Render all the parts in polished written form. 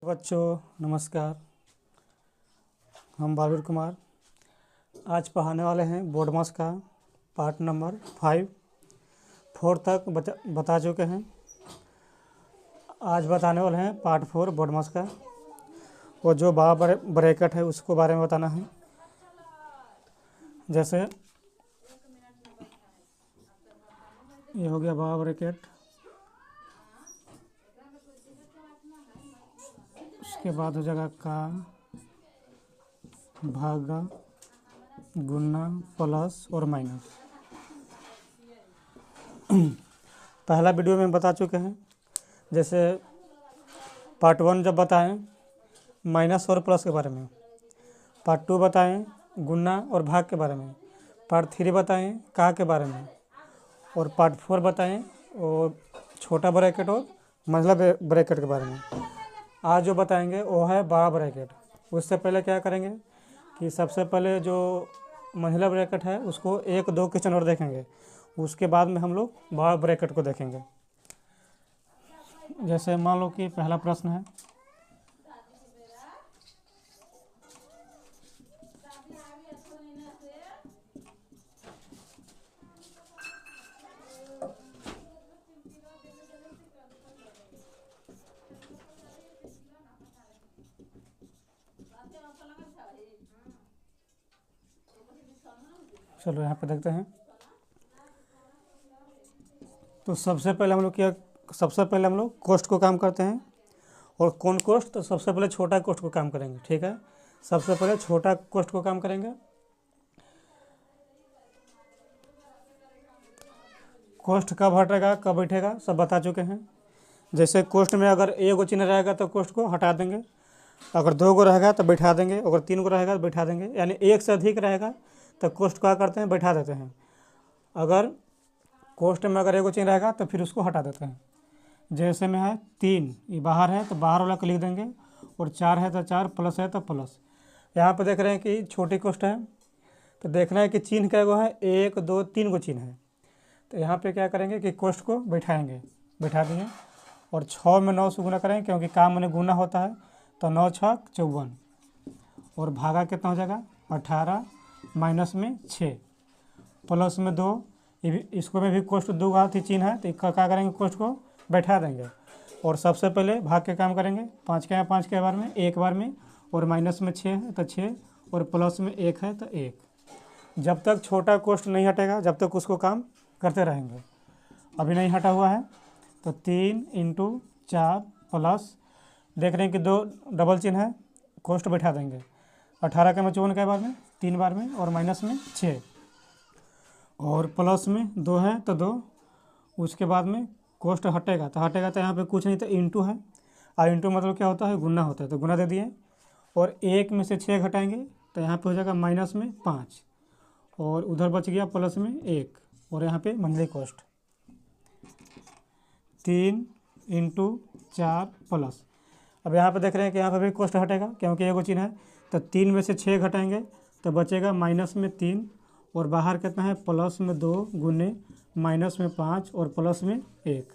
बच्चों नमस्कार। हम बालवीर कुमार आज पढ़ाने वाले हैं बोर्ड मास का पार्ट नंबर 4 तक बता चुके हैं। आज बताने वाले हैं पार्ट 4 बोर्ड मास का। वो जो ब्रैकेट है उसको बारे में बताना है। जैसे ये हो गया ब्रैकेट, उसके बाद हो जाएगा का भागा गुना प्लस और माइनस। पहला वीडियो में बता चुके हैं। जैसे पार्ट 1 जब बताएं माइनस और प्लस के बारे में, पार्ट 2 बताएं गुना और भाग के बारे में, पार्ट 3 बताएं का के बारे में, और पार्ट 4 बताएं और छोटा ब्रैकेट और मंझला ब्रैकेट के बारे में। आज जो बताएंगे वो है बड़ा ब्रैकेट। उससे पहले क्या करेंगे कि सबसे पहले जो मंझला ब्रैकेट है उसको 1-2 क्वेश्चन और देखेंगे, उसके बाद में हम लोग बड़ा ब्रैकेट को देखेंगे। जैसे मान लो कि पहला प्रश्न है, चलो यहाँ पे देखते हैं। तो सबसे पहले हम लोग कोष्ठ को काम करते हैं। और कौन कोष्ठ? तो सबसे पहले छोटा कोष्ठ को काम करेंगे। ठीक है, सबसे पहले छोटा कोष्ठ को काम करेंगे। कोष्ठ कब हटेगा कब बैठेगा सब बता चुके हैं। जैसे कोष्ठ में अगर एक गो चिन्ह रहेगा तो कोष्ठ को हटा देंगे, अगर 2 गो रहेगा तो बैठा देंगे, अगर 3 गो रहेगा तो बैठा देंगे। यानी एक से अधिक रहेगा तो कोष्ठ क्या करते हैं, बैठा देते हैं। अगर कोष्ठ में अगर एक गो चिन्ह रहेगा तो फिर उसको हटा देते हैं। जैसे में है 3, ये बाहर है तो बाहर वाला को लिख देंगे, और 4 है तो 4, प्लस है तो प्लस। यहाँ पे देख रहे हैं कि छोटी कोष्ठ है तो देखना है कि चिन्ह क्या गो है, 1 2 3 गो चिन्ह है। तो यहाँ पे क्या करेंगे कि कोष्ठ को बैठाएंगे, बैठा दिए। और 6 में 9 से गुना करेंगे क्योंकि काम में गुना होता है, तो 9 6 54। और भागा कितना हो जाएगा 18, माइनस में 6, प्लस में 2। इसको में भी कोष्ठ 2 घात ही चिन्ह है तो क्या करेंगे, कोष्ठ को बैठा देंगे। और सबसे पहले भाग के काम करेंगे। 5 के 5 के बार में एक बार में, और माइनस में 6 है तो 6, और प्लस में 1 है तो 1। जब तक छोटा कोष्ठ नहीं हटेगा जब तक उसको काम करते रहेंगे। अभी नहीं हटा हुआ है तो 3 × 4 प्लस, देख रहे हैं कि 2 डबल चिन्ह है, कोष्ठ बैठा देंगे। 18 के 54 के बार में 3 बार में, और माइनस में 6, और प्लस में 2 है तो 2। उसके बाद में कोष्ठ हटेगा तो यहाँ पे कुछ नहीं तो इंटू है, और इंटू मतलब क्या होता है, गुना होता है, तो गुना दे दिए। और 1 में से 6 घटाएंगे तो यहाँ पे हो जाएगा माइनस में 5, और उधर बच गया प्लस में 1, और यहाँ पे मंझली कोष्ठ 3 × 4 प्लस। अब यहाँ पे देख रहे हैं कि यहाँ पे भी कोष्ठ हटेगा क्योंकि एगो चिन्ह है, तो 3 में से 6 घटाएंगे तो बचेगा माइनस में 3, और बाहर कितना है, प्लस में 2 गुने माइनस में 5 और प्लस में 1।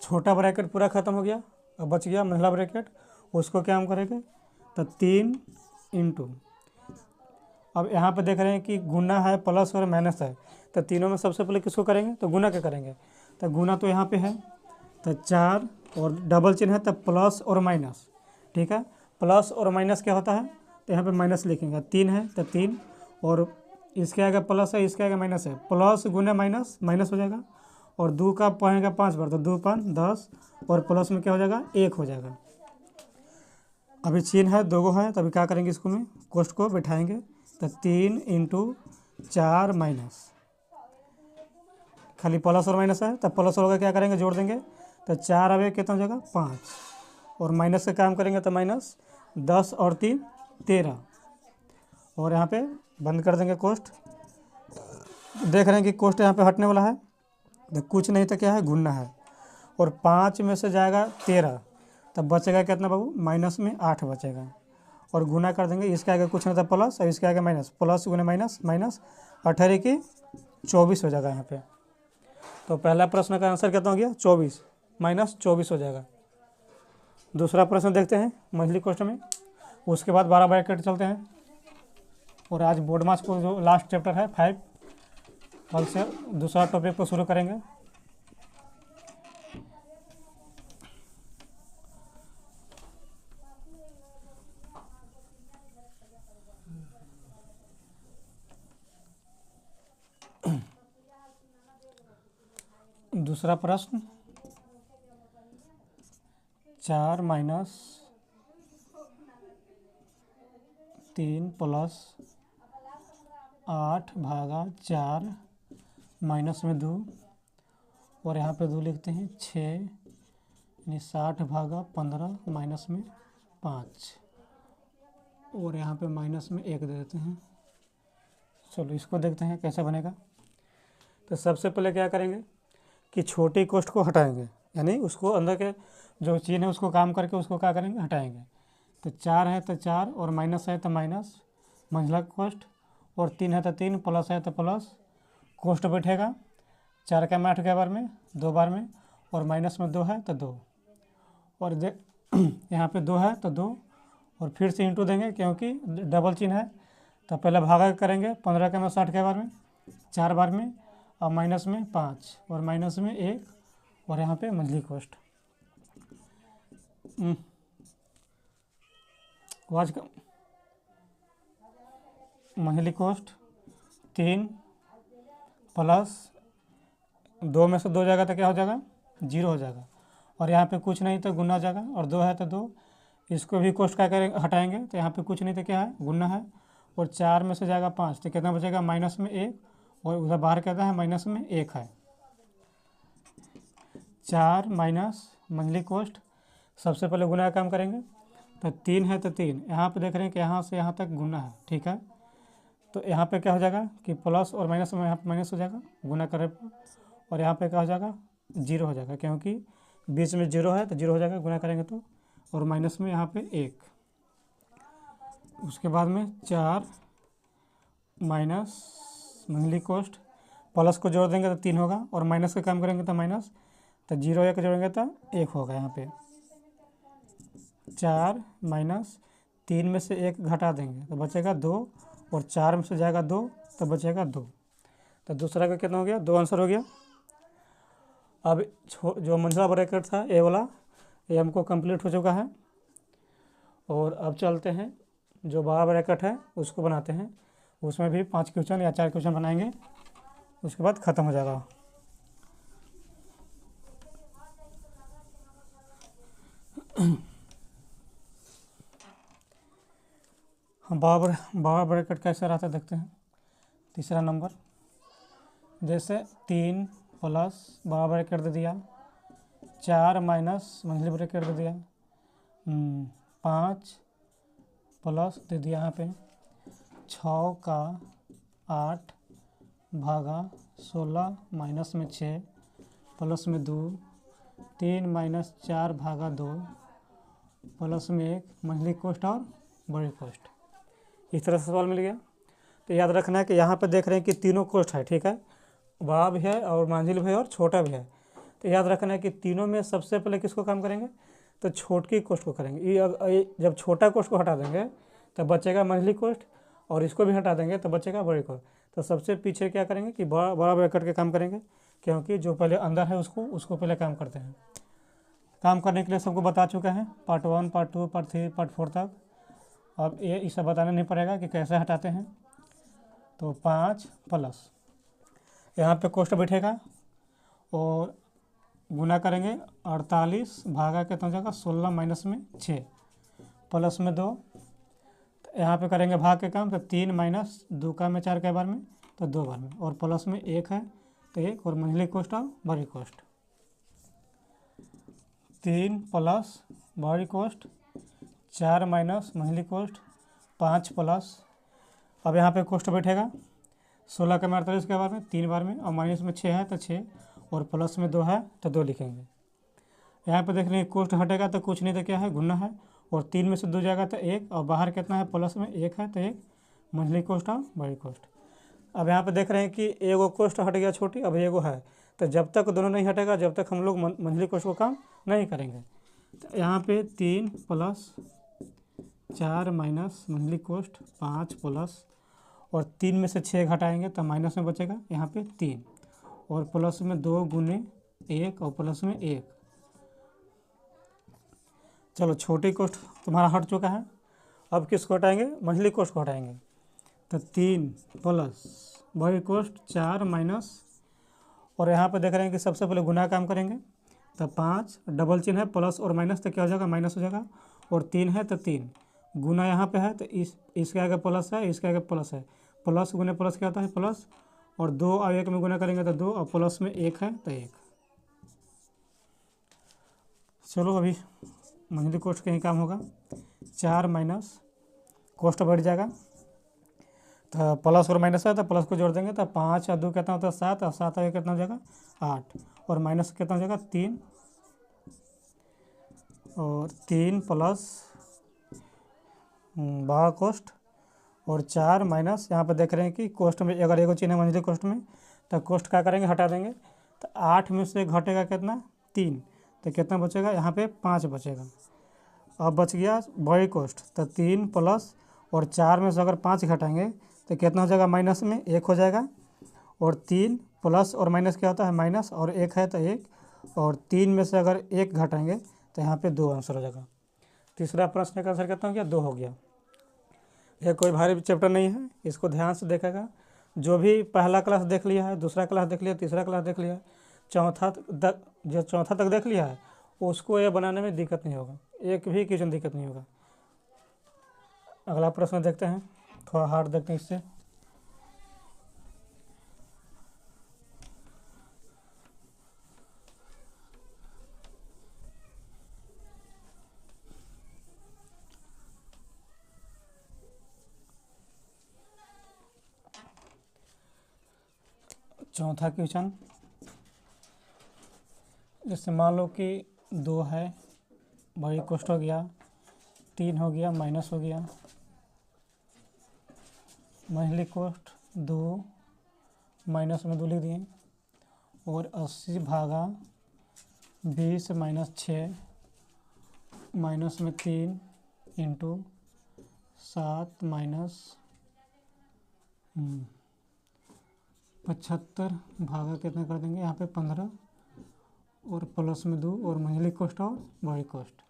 छोटा ब्रैकेट पूरा खत्म हो गया। अब बच गया मंझला ब्रैकेट, उसको क्या हम करेंगे, तो 3 × अब यहाँ पे देख रहे हैं कि गुना है, प्लस और माइनस है, तो तीनों में सबसे पहले किसको करेंगे, तो गुना के करेंगे। तो गुना तो यहाँ पे है तो 4, और डबल चिन्ह है तो प्लस और माइनस। ठीक है, प्लस और माइनस क्या होता है, तो यहाँ पे माइनस लिखेंगे। 3 है तो 3, और इसके आगे प्लस है, इसके आगे माइनस है, प्लस गुना माइनस माइनस हो जाएगा। और 2 का पढ़ेंगे 5 बार तो 2 5 10, और प्लस में क्या हो जाएगा, 1 हो जाएगा। अभी चिन्ह है 2 गो है, तो अभी क्या करेंगे, इसको में कोष्ठ को बैठाएंगे। तो 3 × 4 माइनस, खाली प्लस और माइनस है तो प्लस होगा, क्या करेंगे, जोड़ देंगे। तो 4 अवे कितना हो जाएगा, 5, और माइनस से काम करेंगे तो माइनस 10 और 3 13, और यहाँ पे बंद कर देंगे कोष्ठ। देख रहे हैं कि कोष्ठ यहाँ पे हटने वाला है, तो कुछ नहीं तो क्या है, गुना है। और 5 में से जाएगा 13, तब बचेगा कितना बाबू, माइनस में 8 बचेगा। और गुना कर देंगे, इसके आगे कुछ नहीं था प्लस, और इसके आगे माइनस, प्लस गुना माइनस माइनस, 18 की 24 हो जाएगा यहाँ पे। तो पहला प्रश्न का आंसर कितना हो गया, 24 - 24 हो जाएगा। दूसरा प्रश्न देखते हैं मंथली कॉस्ट में, उसके बाद 12 ब्रैकेट चलते हैं। और आज बोर्ड मास को जो लास्ट चैप्टर है 5, कल से दूसरा टॉपिक को शुरू करेंगे। दूसरा प्रश्न 4 माइनस 3 प्लस 8 भागा 4 माइनस में 2, और यहाँ पे 2 लिखते हैं 6, यानी 60 भागा 15 माइनस में 5, और यहाँ पे माइनस में 1 दे देते हैं। चलो इसको देखते हैं कैसे बनेगा। तो सबसे पहले क्या करेंगे कि छोटी कॉस्ट को हटाएंगे, यानी उसको अंदर के जो चीज़ है उसको काम करके उसको क्या करेंगे, हटाएंगे। तो 4 है तो 4, और माइनस है तो माइनस मंझला कॉस्ट, और 3 है तो 3, प्लस है तो प्लस, कॉस्ट बैठेगा 4 का 8 के बार में 2 बार में, और माइनस में 2 है तो 2, और यहाँ पे 2 है तो 2, और फिर से इंटू देंगे क्योंकि डबल चिन्ह है। तो पहले भागा करेंगे 15 का 60 के बार में 4 बार में, और माइनस में 5, और माइनस में 1, और यहाँ पे मंथली कॉस्ट आज का मंथली कॉस्ट 3 प्लस 2 में से 2 जाएगा तो क्या हो जाएगा, 0 हो जाएगा, और यहाँ पे कुछ नहीं तो गुना हो जाएगा, और 2 है तो 2, इसको भी कॉस्ट क्या करेंगे, हटाएंगे। तो यहाँ पे कुछ नहीं तो क्या है, गुना है, और 4 में से जाएगा 5, तो कितना बचेगा, माइनस में 1, और उधर बाहर कहता है माइनस में 1 है। 4 माइनस मंथली कॉस्ट, सबसे पहले गुना का काम करेंगे। तो 3 है तो 3, यहाँ पे देख रहे हैं कि यहाँ से यहाँ तक गुना है, ठीक है। तो यहाँ पे क्या हो जाएगा कि प्लस और माइनस में यहाँ पे माइनस हो जाएगा गुना करे पर, और यहाँ पे क्या हो जाएगा, 0 हो जाएगा, क्योंकि बीच में 0 है तो 0 हो जाएगा गुना करेंगे तो, और माइनस में यहाँ पे 1। उसके बाद में 4 माइनस मंथली कॉस्ट, प्लस को जोड़ देंगे तो 3 होगा, और माइनस का काम करेंगे तो माइनस, तो 0 1 जोड़ेंगे तो 1 होगा। यहाँ पे 4 माइनस 3 में से 1 घटा देंगे तो बचेगा 2, और 4 में से जाएगा 2 तो बचेगा 2। तो दूसरा का कितना हो गया, 2 आंसर हो गया। अब जो मंझला ब्रैकेट था ए वाला, ये हमको कंप्लीट हो चुका है। और अब चलते हैं जो बड़ा ब्रैकेट है उसको बनाते हैं, उसमें भी 5 क्वेश्चन या 4 क्वेश्चन बनाएंगे, उसके बाद ख़त्म हो जाएगा। हम बड़ा ब्रैकेट कैसे रहता है देखते हैं। तीसरा नंबर, जैसे 3 प्लस बड़ा ब्रैकेट दे दिया, 4 माइनस मंथली ब्रैकेट दे दिया, 5 प्लस दे दिया यहाँ पे 6 का 8 भागा 16 माइनस में 6 प्लस में 2, 3 माइनस 4 भागा 2 प्लस में 1 मंथली कॉस्ट और बड़ी कॉस्ट। इस तरह से सवाल मिल गया। तो याद रखना है कि यहाँ पे देख रहे हैं कि तीनों कॉस्ट है, ठीक है, बड़ा भी है और मंझिल भी है और छोटा भी है। तो याद रखना है कि तीनों में सबसे पहले किसको काम करेंगे, तो छोटी कॉस्ट को करेंगे। ये जब छोटा कॉस्ट को हटा देंगे तो बचेगा मंथली कॉस्ट, और इसको भी हटा देंगे तो बचेगा बड़ी कॉस्ट। तो सबसे पीछे क्या करेंगे कि बड़ा ब्रैकेट के काम करेंगे, क्योंकि जो पहले अंदर है उसको पहले काम करते हैं। काम करने के लिए सबको बता चुके हैं, पार्ट 1 पार्ट 2 पार्ट 3 पार्ट 4 तक। अब ये इसे बताना नहीं पड़ेगा कि कैसे हटाते हैं। तो 5 प्लस यहाँ पे कॉस्ट बैठेगा, और गुना करेंगे 48 भागा कितना हो जाएगा 16 माइनस में 6 प्लस में 2। तो यहाँ पे करेंगे भाग के काम, तो 3 माइनस 2 का में 4 के बार में तो 2 बार में, और प्लस में 1 है तो 1, और मंथली कॉस्ट और बड़ी कॉस्ट। 3 प्लस बड़ी cost, 4 minus monthly cost, 5 plus, अब यहाँ पे कॉस्ट बैठेगा 16 का 48 के बार में 3 बार में, और माइनस में 6 है तो 6, और प्लस में 2 है तो 2 लिखेंगे। यहाँ पे देख लेंगे कॉस्ट हटेगा तो कुछ नहीं तो क्या है, गुना है, और 3 में से 2 जाएगा तो 1, और बाहर कितना है, प्लस में 1 है तो 1 मंथली कॉस्ट और बड़ी कॉस्ट। अब यहाँ पे देख रहे हैं कि एगो कॉस्ट हट गया छोटी, अब एगो है, तो जब तक दोनों नहीं हटेगा जब तक हम लोग मंथली कॉस्ट को काम नहीं करेंगे। तो यहाँ पे 3 plus 4 minus monthly cost 5 plus और 3 में से 6 घटाएंगे तो माइनस में बचेगा यहाँ पे 3 और प्लस में 2 गुने 1 और प्लस में 1। चलो छोटी कॉस्ट तुम्हारा हट चुका है। अब किसको हटाएंगे? मंथली कॉस्ट को हटाएंगे। तो 3 प्लस बड़ी कॉस्ट 4 माइनस और यहाँ पे देख रहे हैं कि सबसे पहले गुना काम करेंगे तो 5 डबल चिन्ह है प्लस और माइनस तो क्या हो जाएगा? माइनस हो जाएगा। और 3 है तो 3 गुना यहाँ पे है तो इसके आगे प्लस है, इसके आगे प्लस है। प्लस गुने प्लस क्या होता है? प्लस। और 2 और 1 में गुना करेंगे तो 2 और प्लस में 1 है तो 1। चलो अभी मंथली कॉस्ट का ही काम होगा। 4 माइनस कॉस्ट बढ़ जाएगा तो प्लस और माइनस है तो प्लस को जोड़ देंगे तो 5 और 2 कितना होता है? 7 और 7 आगे कितना हो जाएगा? 8 और माइनस कितना हो जाएगा? 3 और 3 प्लस बारह कॉस्ट और 4 माइनस यहाँ पर देख रहे हैं कि कॉस्ट में अगर एगो चिन्ह है मंथली कॉस्ट में तो कॉस्ट क्या करेंगे? हटा देंगे। तो 8 में से घटेगा कितना? 3 तो कितना बचेगा? यहाँ पे 5 बचेगा। अब बच गया बड़ी कॉस्ट तो 3 प्लस और 4 में से अगर 5 घटाएंगे तो कितना हो जाएगा? माइनस में 1 हो जाएगा। और 3 प्लस और माइनस क्या होता है? माइनस और 1 है तो 1 और 3 में से अगर 1 घटाएंगे तो यहाँ पे 2 आंसर हो जाएगा। तीसरा प्रश्न का आंसर कितना हो गया? 2 हो गया। यह कोई भारी चैप्टर नहीं है, इसको ध्यान से देखेगा। जो भी पहला क्लास देख लिया है, दूसरा क्लास देख लिया, तीसरा क्लास देख लिया, चौथा तक देख लिया है उसको ये बनाने में दिक्कत नहीं होगा, एक भी क्वेश्चन दिक्कत नहीं होगा। अगला प्रश्न देखते हैं, थोड़ा हार्ड देखते हैं इससे। चौथा क्वेश्चन, जैसे मान लो कि 2 है, बड़ी कॉस्ट हो गया, 3 हो गया, माइनस हो गया, मंथली कॉस्ट 2 माइनस में 2 लिख दिए और 80 भागा 20 माइनस 6 माइनस में 3 इंटू 7 माइनस 75 भागा कितना कर देंगे यहाँ पे 15 और प्लस में 2 और मंथली कॉस्ट और बड़ी कॉस्ट।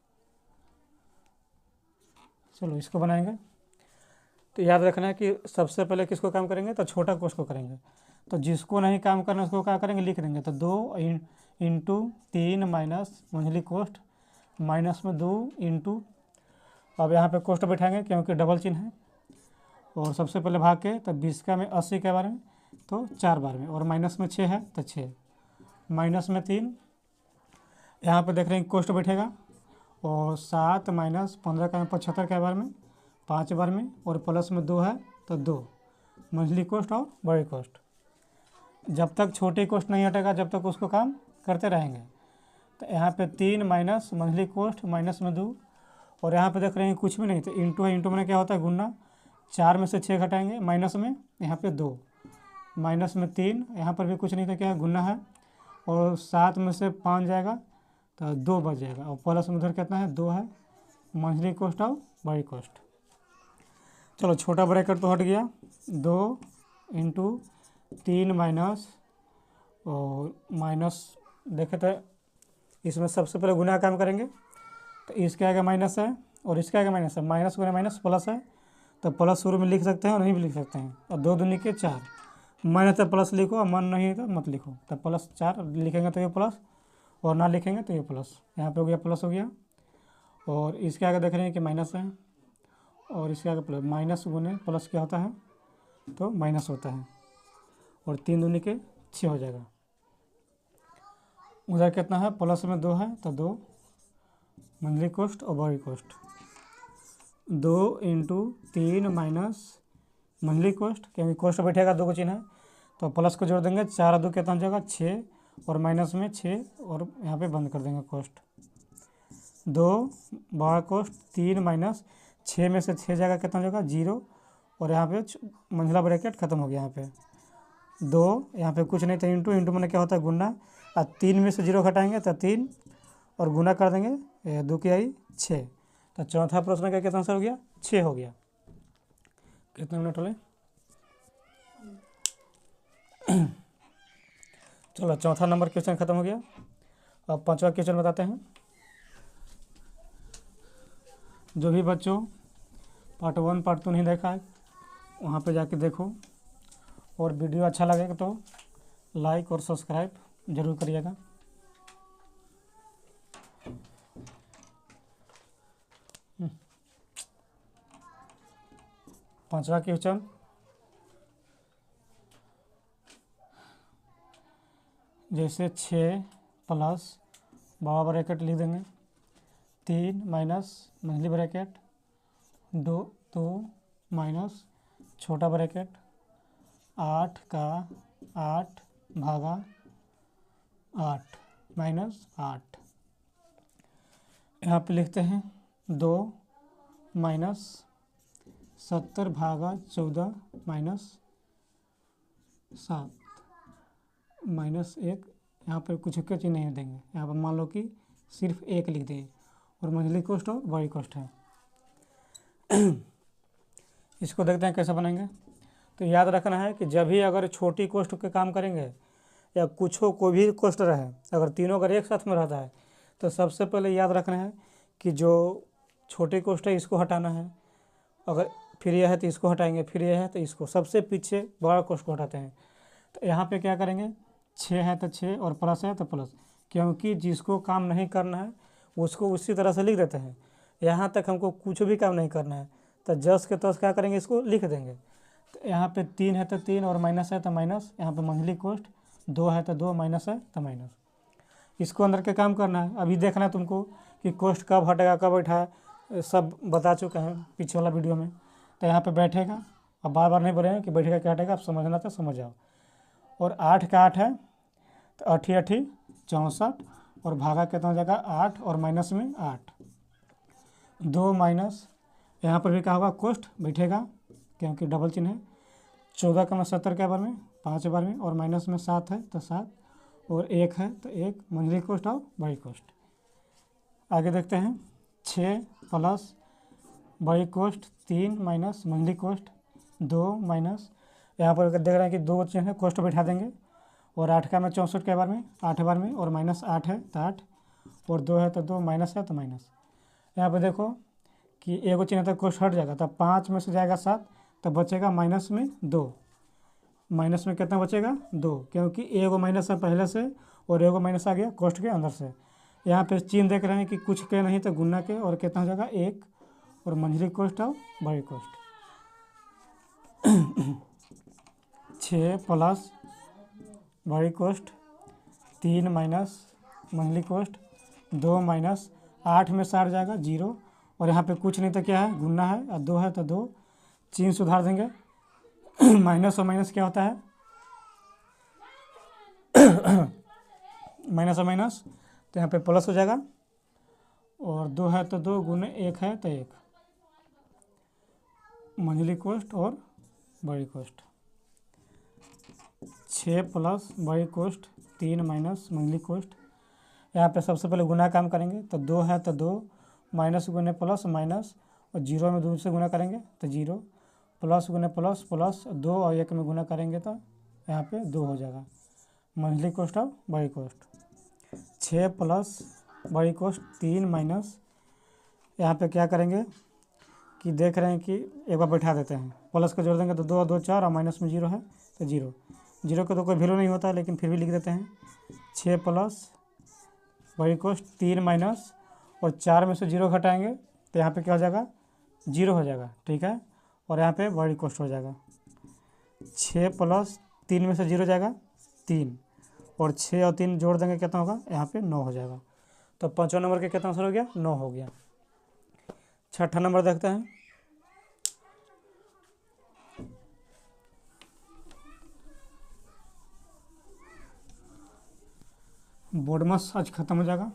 चलो इसको बनाएंगे। तो याद रखना है कि सबसे पहले किसको काम करेंगे? तो छोटा कॉस्ट को करेंगे। तो जिसको नहीं काम करना उसको क्या करेंगे? लिख देंगे। तो 2 into 3 minus monthly cost minus में 2 इंटू, अब यहाँ पे कॉस्ट बैठाएंगे क्योंकि डबल चिन्ह है और सबसे पहले भाग के तो 20 का में 80 के बारे में तो 4 बार में और माइनस में 6 है तो 6 माइनस में 3, यहाँ पे देख रहे हैं कॉस्ट बैठेगा और 7 माइनस 15 का में 75 के बार में 5 बार में और प्लस में 2 है तो 2 मंथली कॉस्ट और बड़ी कॉस्ट। जब तक छोटी कॉस्ट नहीं हटेगा जब तक उसको काम करते रहेंगे। तो यहाँ पे 3 माइनस मंथली कॉस्ट माइनस में 2 और यहाँ पे देख रहे हैं कुछ भी नहीं तो इंटू है, इंटू में क्या होता है? गुना। 4 में से 6 घटाएंगे माइनस में यहाँ पे 2 माइनस में 3, यहाँ पर भी कुछ नहीं था, क्या है? गुना है और 7 में से 5 जाएगा तो 2 बच जाएगा और प्लस में उधर कितना है? 2 है मंथली कॉस्ट और बड़ी कॉस्ट। चलो छोटा ब्रैकेट तो हट गया। 2 इंटू 3 माइनस और माइनस देखे तो इसमें सबसे पहले गुना काम करेंगे तो इसके आगे माइनस है और इसके आगे माइनस है, माइनस गुना माइनस प्लस है तो प्लस शुरू में लिख सकते हैं और नहीं भी लिख सकते हैं। और 2 दूनी के 4, मन तो प्लस लिखो और मन नहीं तो मत लिखो। तो प्लस 4 लिखेंगे तो ये प्लस और ना लिखेंगे तो ये प्लस, यहाँ पे हो गया प्लस हो गया। और इसके आगे देख रहे हैं कि माइनस है और इसके आगे प्लस, माइनस गुने प्लस क्या होता है? तो माइनस होता है और 3 दूनी के 6 हो जाएगा। उधर कितना है? प्लस में 2 है तो 2 मंथली कॉस्ट और बड़ी cost. 2 into 3 minus monthly cost, क्योंकि कॉस्ट बैठेगा 2 को चिन्ह है तो प्लस को जोड़ देंगे। 4 और 2 कितना हो जाएगा? 6 और माइनस में 6 और यहाँ पे बंद कर देंगे कॉस्ट। 2 बड़ा कॉस्ट 3 माइनस 6 में से 6 जाएगा कितना हो जाएगा? 0 और यहाँ पे मंझला ब्रैकेट खत्म हो गया। यहाँ पे 2, यहाँ पे कुछ नहीं था, इंटू, इंटू मैंने क्या होता है? गुना। और 3 में से 0 घटाएंगे तो 3 और गुना कर देंगे, 2 की आई 6। तो चौथा प्रश्न का कितना आंसर हो गया? 6 हो गया। कितने मिनट हो? चलो चौथा नंबर क्वेश्चन खत्म हो गया। अब पांचवा क्वेश्चन बताते हैं। जो भी बच्चों पार्ट 1 पार्ट 2 नहीं देखा है वहाँ पे जाके देखो, और वीडियो अच्छा लगेगा तो लाइक और सब्सक्राइब जरूर करिएगा। पांचवा क्वेश्चन, जैसे 6 प्लस बड़ा ब्रैकेट लिख देंगे, 3 माइनस मंझली ब्रैकेट 2 माइनस छोटा ब्रैकेट 8 का 8 भागा 8 माइनस 8। यहाँ पे लिखते हैं 2 माइनस 70 भागा 14 माइनस 7 माइनस 1। यहाँ पर कुछ के चिन्ह नहीं देंगे, यहाँ पर मान लो कि सिर्फ 1 लिख दिए, और मंझली कोष्ठ और बड़ी कोष्ठ है। इसको देखते हैं कैसे बनाएंगे। तो याद रखना है कि जब भी अगर छोटी कोष्ठ के काम करेंगे या कुछ कोई भी कोष्ठ रहे, अगर तीनों अगर एक साथ में रहता है तो सबसे पहले याद रखना है कि जो छोटी कोष्ठ है इसको हटाना है, अगर फिर यह है तो इसको हटाएंगे, फिर यह है तो इसको, सबसे पीछे बड़ा कोष्ठ को हटाते हैं। तो यहाँ पे क्या करेंगे, 6 है तो 6 और प्लस है तो प्लस, क्योंकि जिसको काम नहीं करना है उसको उसी तरह से लिख देते हैं। यहाँ तक हमको कुछ भी काम नहीं करना है तो जस के तस क्या करेंगे, इसको लिख देंगे। तो यहाँ पे 3 है तो 3 और माइनस है तो माइनस, यहाँ पे मंझली कोष्ठ 2 है तो 2, माइनस है तो माइनस। इसको अंदर के काम करना है। अभी देखना है तुमको कि कोष्ठ कब हटेगा कब बैठा है, सब बता चुके हैं पीछे वाला वीडियो में। तो यहाँ पे बैठेगा, अब बार बार नहीं बोलेंगे कि बैठेगा क्या हटेगा, आप समझना तो समझ जाओ। और 8 का 8 है तो 8 8 64, और भागा कितना हो जाएगा 8 और माइनस में 8। 2 माइनस, यहाँ पर भी क्या होगा, कोष्ठ बैठेगा क्योंकि डबल चिन्ह है। 14 का 70 के बार में 5 बार में, और माइनस में 7 है तो 7, और 1 है तो 1, मंझली कोष्ठ और बड़ी कोष्ठ। आगे देखते हैं, 6 प्लस बड़ी कोष्ठ 3 माइनस मंझली कोष्ठ 2 माइनस, यहाँ पर देख रहे हैं कि 2 चिन्ह है, कोष्ठ बैठा देंगे। और 8 का में 64 के बार में 8 बार में, और माइनस 8 है तो 8, और 2 है तो 2, माइनस है तो माइनस। यहाँ पर देखो कि एगो चिन्ह तक कोष्ठ हट जाएगा, तब 5 में से जाएगा 7, तब बचेगा माइनस में 2। माइनस में कितना बचेगा 2, क्योंकि एगो माइनस है पहले से और एगो माइनस आ गया कोष्ठ के अंदर से। यहाँ पे चिन्ह देख रहे हैं कि कुछ के नहीं तो गुना के, और कितना हो जाएगा 1, और मंझली कोष्ठ और बड़ी कोष्ठ। 6 प्लस बड़ी कोष्ठ 3 माइनस मंझली कोष्ठ 2 माइनस 8 में 60 जाएगा 0, और यहाँ पे कुछ नहीं तो क्या है, गुना है, और 2 है तो 2, चिन्ह सुधार देंगे। माइनस और माइनस क्या होता है, माइनस और माइनस, तो यहाँ पे प्लस हो जाएगा, और 2 है तो 2, गुने 1 है तो 1, मंझली कोष्ठ और बड़ी कोष्ठ। 6 प्लस बड़ी कोष्ठ 3 माइनस मंझली कोष्ठ, यहाँ पे सबसे पहले गुना काम करेंगे, तो 2 है तो 2, माइनस गुने प्लस माइनस, और 0 में 2 से गुना करेंगे तो 0, प्लस गुने प्लस प्लस, 2 और 1 में गुना करेंगे तो यहाँ पे 2 हो जाएगा, मंझली कोष्ठ और बड़ी कोष्ठ। 6 प्लस बड़ी कोष्ठ 3 माइनस, यहाँ पे क्या करेंगे कि देख रहे हैं कि एक बार बैठा देते हैं, प्लस को जोड़ देंगे तो 2 और 2 4, और माइनस में 0 है तो 0, 0 का तो कोई वैल्यू नहीं होता है, लेकिन फिर भी लिख देते हैं। 6 प्लस बड़ी कोष्ठ 3 माइनस, और 4 में से 0 घटाएंगे तो यहाँ पे क्या हो जाएगा, 0 हो जाएगा, ठीक है, और यहाँ पे बड़ी कोष्ठ हो जाएगा। 6 प्लस 3 में से 0 जाएगा 3, और 6 और 3 जोड़ देंगे कितना होगा, यहाँ पे 9 हो जाएगा। तो पाँचवा नंबर के कितना आंसर हो गया, 9 हो गया। छठा नंबर देखते हैं। बोर्डमस आज खत्म हो जाएगा।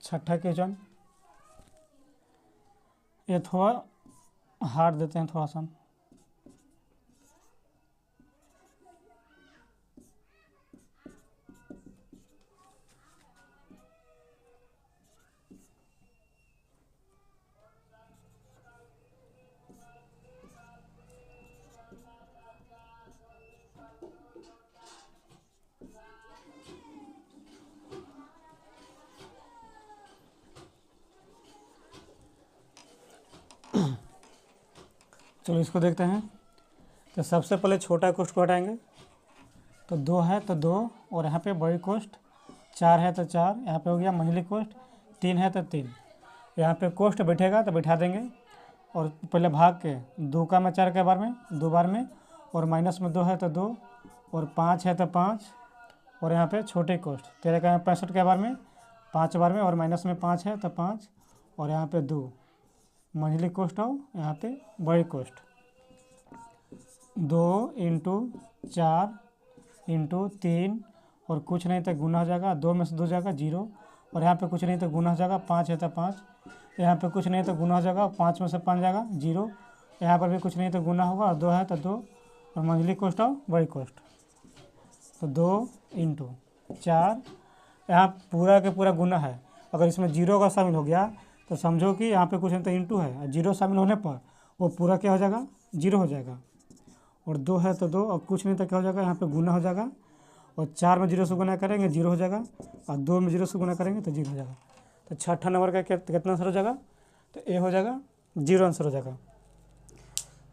छठा क्वेश्चन, ये थोड़ा हार्ड देते हैं, थोड़ा सा। चलो इसको देखते हैं। तो सबसे पहले छोटा कोष्ठ को हटाएंगे, तो 2 है तो 2, और यहाँ पे बड़ी कोष्ठ 4 है तो 4, यहाँ पे हो गया महिली कोष्ठ 3 है तो 3। यहाँ पे कोष्ठ बैठेगा तो बैठा देंगे, और पहले भाग के 2 का में 4 के बार में 2 बार में, और माइनस में 2 है तो 2, और 5 है तो 5, और यहाँ पे छोटे कोष्ठ 13 का 65 के बार में 5 बार में, और माइनस में 5 है तो 5, और यहाँ पे 2 मंझली कोष्ठ और यहाँ पे बड़ी कोष्ठ। 2 × 4 × 3, और कुछ नहीं तो गुना हो जाएगा, 2 में से 2 जाएगा 0, और यहाँ पे कुछ नहीं तो गुना हो जाएगा, 5 है तो 5, यहाँ पे कुछ नहीं तो गुना हो जाएगा, 5 में से 5 जाएगा 0, यहाँ पर भी कुछ नहीं तो गुना होगा, 2 है तो 2, और मंझली कोष्ठ और बड़ी कोष्ठ। तो 2 × 4, यहाँ पूरा के पूरा गुना है। अगर इसमें 0 का शामिल हो गया तो समझो कि यहाँ पे कुछ नहीं तो इंटू है, और 0 शामिल होने पर वो पूरा क्या हो जाएगा, 0 हो जाएगा। और 2 है तो 2, और कुछ नहीं तो क्या हो जाएगा, यहाँ पे गुना हो जाएगा, और 4 में 0 से गुना करेंगे 0 हो जाएगा, और 2 में 0 से गुना करेंगे तो 0 हो जाएगा। तो छठा नंबर का कितना आंसर हो जाएगा, तो ए हो जाएगा, 0 आंसर हो जाएगा।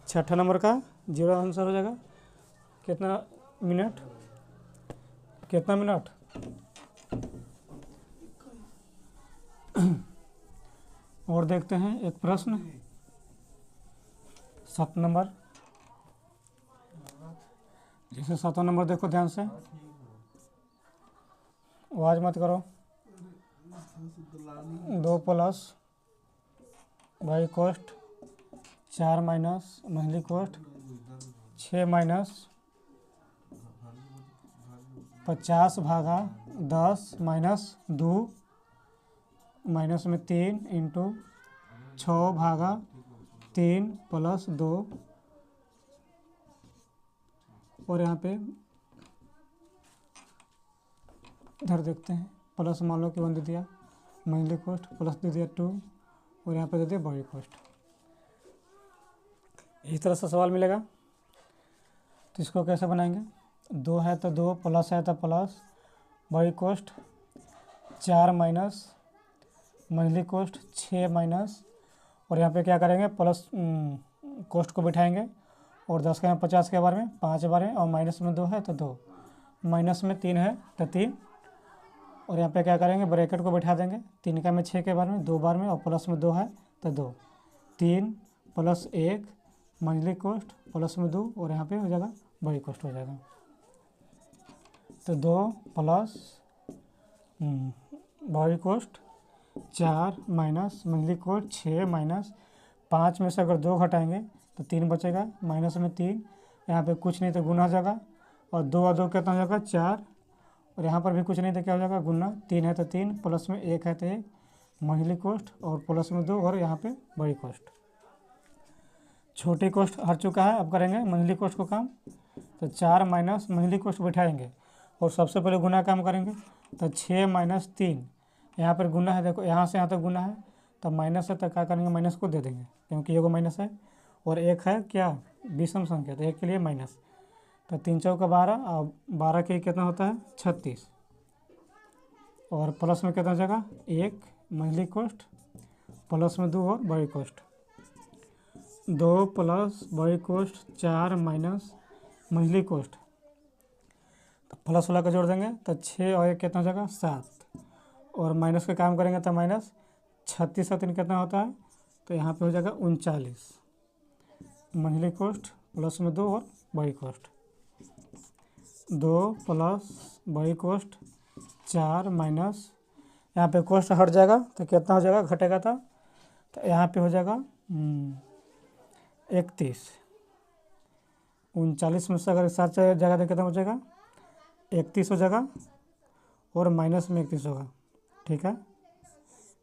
छठा नंबर का 0 आंसर हो जाएगा। कितना मिनट, कितना मिनट और देखते हैं एक प्रश्न 7 नंबर। जैसे 7 नंबर देखो ध्यान से, आवाज मत करो। 2 प्लस बड़ी कोष्ठ 4 माइनस महिली कोष्ठ 6 माइनस 50/10 माइनस 2 माइनस में 3 × 6/3 प्लस 2, और यहाँ पे इधर देखते हैं, प्लस मान लो कि 1 दे दिया महिली कोष्ठ, प्लस दे दिया 2, और यहाँ पे दे दिया बड़ी कोष्ठ। इस तरह से सवाल मिलेगा। तो इसको कैसे बनाएंगे, 2 है तो 2, प्लस है तो प्लस, बड़ी कोष्ठ 4 माइनस मंझली कोष्ठ 6 माइनस, और यहाँ पे क्या करेंगे, प्लस कोष्ठ को बिठाएंगे, और 10 का 50 के बार में 5 बार है, और माइनस में 2 है तो 2, माइनस में 3 है तो 3, और यहाँ पे क्या करेंगे, ब्रैकेट को बिठा देंगे, 3 का में 6 के बार में 2 बार में, और प्लस में 2 है तो 2, 3 + 1 मंझली कोष्ठ प्लस में 2, और यहाँ पे हो जाएगा बड़ी कोष्ठ हो जाएगा। तो 2 प्लस बड़ी कोष्ठ 4 माइनस मंझली कोष्ठ 6 माइनस 5 में से अगर 2 घटाएंगे तो 3 बचेगा, माइनस में 3, यहाँ पे कुछ नहीं तो गुना हो जाएगा, और 2 और 2 कितना हो जाएगा 4, और यहाँ पर भी कुछ नहीं तो क्या हो जाएगा गुना, 3 है तो 3, प्लस में 1 है तो 1 मंझली कोष्ठ, और प्लस में 2, और यहाँ पे बड़ी कोष्ठ। छोटी कोष्ठ हट चुका है, अब करेंगे मंझली कोष्ठ को काम। तो 4 माइनस मंझली कोष्ठ बैठाएंगे, और सबसे पहले गुना काम करेंगे। तो 6 माइनस 3, यहाँ पर गुना है, देखो यहाँ से यहाँ तक गुना है, तो माइनस है तो क्या करेंगे, माइनस को दे देंगे, क्योंकि एगो माइनस है, और 1 है क्या विषम संख्या, तो 1 के लिए माइनस। तो 3 चौका 12, और 12 के कितना होता है 36, और प्लस में कितना हो जाएगा 1 मंझली कोष्ठ प्लस में 2 और बड़ी कोष्ठ। 2 प्लस बड़ी कोष्ठ 4 माइनस मंझली कोष्ठ, तो प्लस वाला का जोड़ देंगे, तो 6 और 1 कितना हो जाएगा 7, और माइनस का काम करेंगे तो माइनस 36 और 3 कितना होता है, तो यहाँ पे हो जाएगा 39 मंझली कोष्ठ प्लस में 2 और बड़ी कोष्ठ। 2 प्लस बड़ी कोष्ठ 4 माइनस, यहाँ पे कोष्ठ हट जाएगा तो कितना हो जाएगा, घटेगा तो यहाँ पे हो जाएगा 31, 39 में से अगर 7 जगह तो कितना हो जाएगा 31 हो जाएगा, और माइनस में 31 होगा, ठीक है।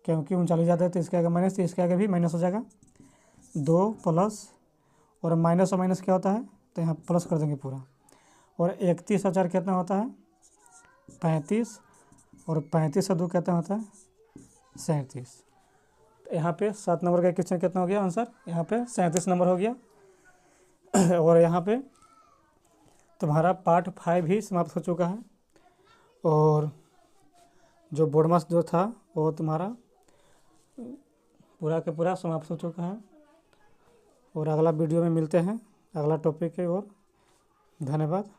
क्योंकि 39 ज़्यादा है तो इसके आगे माइनस, तो इसके आगे भी माइनस हो जाएगा। 2 प्लस और माइनस क्या होता है, तो यहाँ प्लस कर देंगे पूरा। और 31 और 4 कितना होता है 35, और 35 और 2 कितना होता है 37। तो यहाँ पे 7 नंबर का क्वेश्चन कितना हो गया आंसर, यहाँ पे 37 नंबर हो गया। और यहाँ पे तुम्हारा पार्ट 5 ही समाप्त हो चुका है, और जो बोर्ड मार्क्स जो था वो तुम्हारा पूरा के पूरा समाप्त हो चुका है। और अगला वीडियो में मिलते हैं अगला टॉपिक की ओर। धन्यवाद।